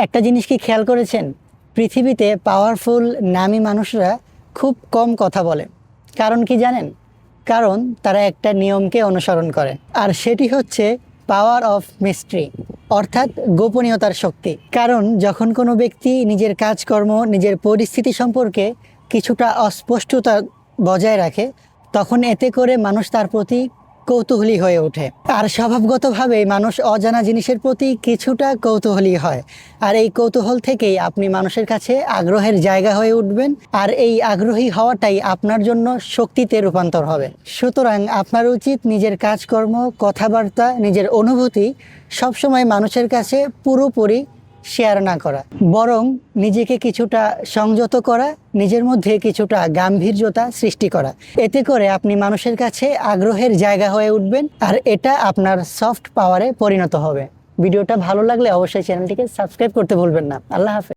একটা জিনিস কি খেয়াল করেছেন? পৃথিবীতে পাওয়ারফুল নামী মানুষরা খুব কম কথা বলে। কারণ কি জানেন? কারণ তারা একটা নিয়মকে অনুসরণ করে, আর সেটি হচ্ছে পাওয়ার অফ মিস্ট্রি, অর্থাৎ গোপনীয়তার শক্তি। কারণ যখন কোনো ব্যক্তি নিজের কাজকর্ম, নিজের পরিস্থিতি সম্পর্কে কিছুটা অস্পষ্টতা বজায় রাখে, তখন এতে করে মানুষ তার প্রতি কৌতূহলী হয়ে ওঠে। আর স্বভাবগতভাবেই মানুষ অজানা জিনিসের প্রতি কিছুটা কৌতূহলী হয়। আর এই কৌতূহল থেকেই আপনি মানুষের কাছে আগ্রহের জায়গা হয়ে উঠবেন, আর এই আগ্রহী হওয়াটাই আপনার জন্য শক্তিতে রূপান্তর হবে। সুতরাং আপনার উচিত নিজের কাজকর্ম, কথাবার্তা, নিজের অনুভূতি সবসময় মানুষের কাছে পুরোপুরি শেয়ার না করা, বরং নিজেকে কিছুটা সংযত করা, নিজের মধ্যে কিছুটা গাম্ভীর্যতা সৃষ্টি করা। এতে করে আপনি মানুষের কাছে আগ্রহের জায়গা হয়ে উঠবেন, আর এটা আপনার সফট পাওয়ারে পরিণত হবে। ভিডিওটা ভালো লাগলে অবশ্যই চ্যানেলটিকে সাবস্ক্রাইব করতে ভুলবেন না। আল্লাহ হাফেজ।